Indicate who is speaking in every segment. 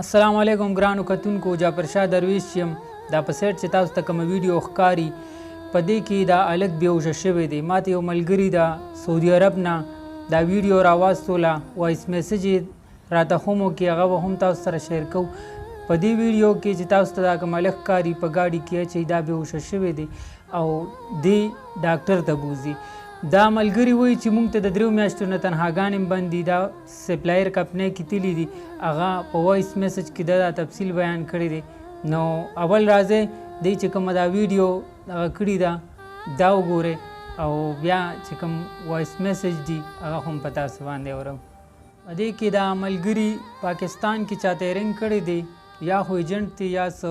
Speaker 1: السلام علیکم ګرانو کتونکو جعفر شاه درویش یم دا په سیټ چې تاسو ته کوم ویډیو ښکاري په دې کې دا الګ بیهوشه شوی دی ماته یو ملګري دا سعودي عرب نه دا ویډیو راواستوله وایس میسج یې راته هم وکړي هغه هم تاسو سره شیر کوو په دې ویډیو کې چې تاسو ته دا کوم الګ ښکاري په ګاډي کې چې دا بیهوشه شوی دی او دی ډاکټر ته بوځي دا ملګري وایي چې موږ ته د 3 میاشتو نه تنهاګانې بند دي دا سپلایر کمپنۍ کې تللی دي هغه په وایس میسج کې دا تفصیل بیان کړی دی نو اول راځئ دی چې کومه دا ویډیو هغه کړې ده دا وګورئ او بیا چې کوم وایس میسج دي هغه هم په تاسو باندې اورم په دې کې دا ملګري پاکستان کې چاته رنګ کړی دی یا خو ایجنټ دی یا څه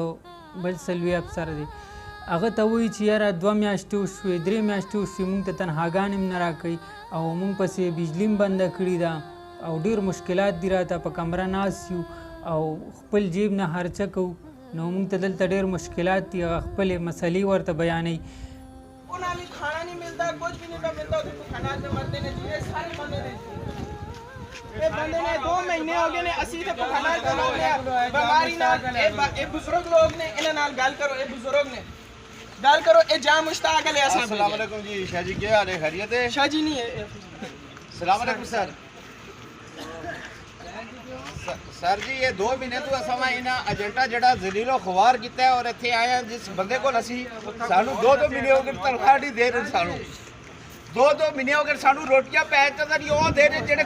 Speaker 1: بل څه لوی افسر دی هغه ته وایي چې یاره 2 میاشتې وشوې 3 میاشتې وشوې موږ ته تنهاګانې هم نه راکوي او موږ پسې بجلي هم بنده کړې ده او ډېر مشکلات دي راته په کمره ناست یو او خپل جیب نه خرچه کوو نو موږ ته دلته ډېر مشکلات دي هغه خپلې مسلې ورته بیانوي
Speaker 2: खाना नहीं मिलता कुछ भी नहीं मिलता तो खाना में मरते नहीं चाहिए सारे बंदे ने ये बंदे ने 2 महीने हो गए ने असी से खाना चलो बीमारी ना ए बुजुर्ग लोग ने इन्हें नाल गल करो ए बुजुर्ग ने गल करो ए जाम मुश्ताक अली हसन
Speaker 3: अस्सलाम वालेकुम जी शाह जी क्या हाल है खैरियत है
Speaker 2: शाह जी नहीं है
Speaker 3: अस्सलाम वालेकुम सर सर जी ये 2 महीने तो असां इना एजेंटा जड़ा जलीलो खवार कीता है और इत्थे आए हैं जिस बंदे को असी सानू 2 महीने हो गए तनख्वाह नहीं दे रहे सानू 2 महीने हो गए सानू रोटियां पैक कर ओ दे रहे जेड़े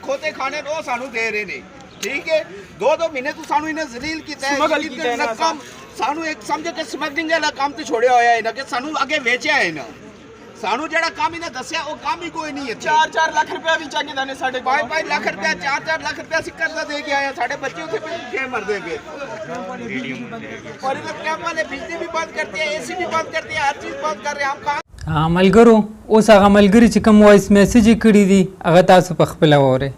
Speaker 3: खोते खाने वो सानू दे रहे ने ठीक है 2 महीने तो सानू इन्हें जलील कीता है काम सानू एक समझ के स्मगलिंग वाला काम तो छोड़या होया है ना कि सानू आगे बेचा है ना सानू जेड़ा काम इन्हें दस्या वो काम ही कोई नहीं है
Speaker 2: 4-4 लाख रुपया भी चाहिए दाने साढ़े
Speaker 3: 5-5 लाख रुपया 4-4 लाख रुपया सिक्कर दा दे के आया साढ़े बच्चे उसे पे मर देंगे और इधर क्या वाले बिजली भी बंद करते हैं एसी भी बंद करते हैं हर चीज बंद कर रहे हैं हम कहां
Speaker 1: ملګرو اوس هغه ملګري چې کوم وایس میسج یې کړي دي هغه تاسو په خپله واورئ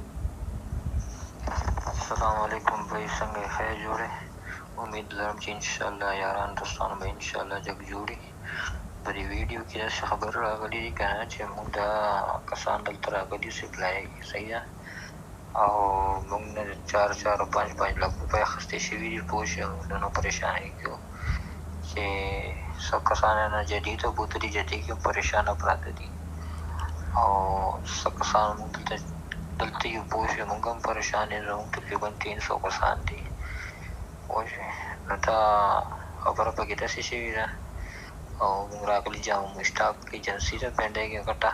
Speaker 4: السلام علیکم بھائی څنګه خیر جوړې امید لرم چې انشاءالله یاران دوستان به انشاءالله جګ جوړي په دې ویډیو کې داسې خبر راغلی دی که نه چې موږ دا کسان دلته راغلي سپلای صحیح ده او موږ نه 4-4 او 5-5 لک روپۍ اخیستې شوي دي پوه شو نو پریشانۍ کې وو چې څه کسان نه جدید او بوتلي جدي کې پریشانه پراته دي او څه کسان موږ دلته یو پوه شو موږ هم پریشان یو زموږ تقریبا 300 کسان دي پوه شوې نو دا خبره پکې داسې شوې ده او موږ راغلي جامو مشتاق ایجنسي ته پنډۍ کې کټه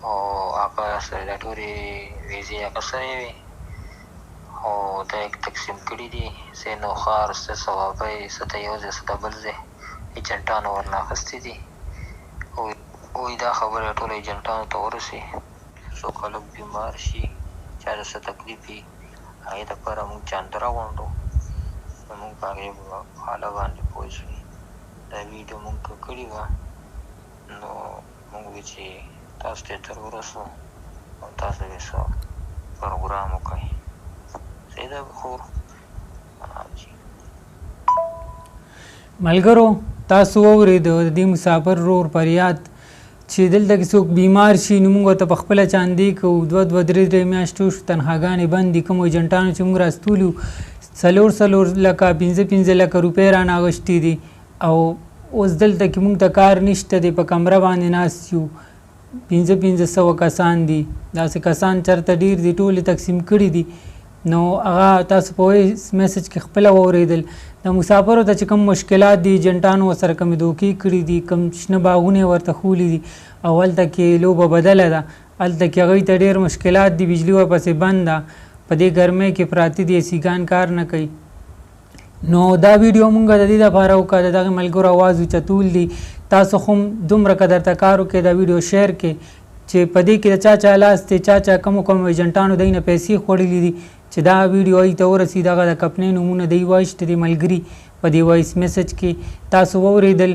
Speaker 4: او هغه سره دا ټولې ویزې هغه سره وي او دا یې تقسیم کړي دي څه نوخار څه ثوابۍ څه ته یو ځای څه ته بل ځای ایجنټانو ورنه اخیستې دي وایي دا خبره ټولو ایجنټانو ته ورسي څوک خلک بیمار شي چا ته څه تکلیف وي هغې دپاره موږ چانده راغونډو نو موږ په هغې حاله باندې پوه شو دا ویډیو موږ کړې وه نو موږ وی چې تاسو ته تر ورسو او تاسو یې څه پروګرام وکړئ صحیح ده خور
Speaker 1: ملګرو تاسو واورئ د دې مسافر ورور فریاد چې دلته کې څوک بیمار شي نو موږ ورته په خپله چاندې کوو 2-3 میاشتې وشو تنهاګانې بند دي کومو ایجنټانو چې موږ راستولي 4 لکه 15 لکه روپۍ رانه اغوښتي دي او اوس دلته کې موږ ته کار نشته دی په کمره باندې ناست یو 500 کسان دي داسې کسان چېرته ډېر دي ټولې تقسیم کړي دي نو هغه تاسو په وایس میسج کې خپله واورېدل د مسافرو ته چې کوم مشکلات دي ایجنټانو ورسره کومې دوکې کړي دي کوم شنه باغونه یې ورته ښولي دي او هلته کې لوبه بدله ده هلته کې هغوی ته ډېر مشکلات دي بجلي ورپسې بند ده په دې ګرمۍ کې پراته دي سیګان کار نه کوي نو دا ویډیو مونږ د دې لپاره وکړه د دغه ملګرو اواز اوچتول دي تاسو هم دومره که درته کار وکړئ دا ویډیو شیر کړئ چې په دې کې د چا لاس دی چا کومو ایجنټانو دی نه پیسې خوړلي دي چې دا ویډیو هغوی ته ورسي دغه د کمپنۍ نومونه دی وایسته دي ملګري په دې وایس میسج کې تاسو واورېدل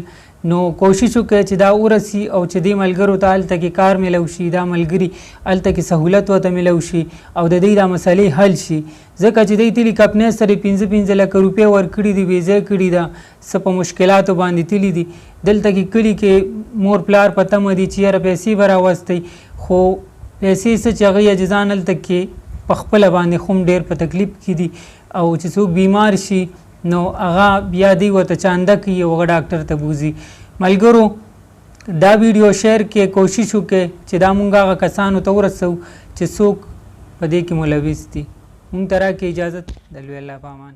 Speaker 1: نو کوشش وکړئ چې دا ورسي او چې دې ملګرو ته هلته کې کار میلو شي دا ملګري هلته کې سهولت ورته میلو شي او د دوی دا مسلې حل شي ځکه چې دوی تلي کمپنۍ سره 15 لکه روپۍ ورکړي دي ویزه کړي ده څه په مشکلاتو باندې تلي دي دلته کې کلي کې مور پلار په تمه دي چې یاره پیسې به راوستی خو پیسې څه چې هغوی عاجزان هلته کې په خپله باندې خو هم ډېر په تکلیف کې دي او چې څوک بیمار شي نو هغه بیا دی ورته چانده کوي او هغه ډاکټر ته بوځي. ملګرو دا ویډیو شیر کې کوشش وکړئ چې دا مونږ هغه کسانو ته ورسوو چې څوک په دې کې ملوث دي. مونږ ته راکړئ اجازت. د لوی الله په امان.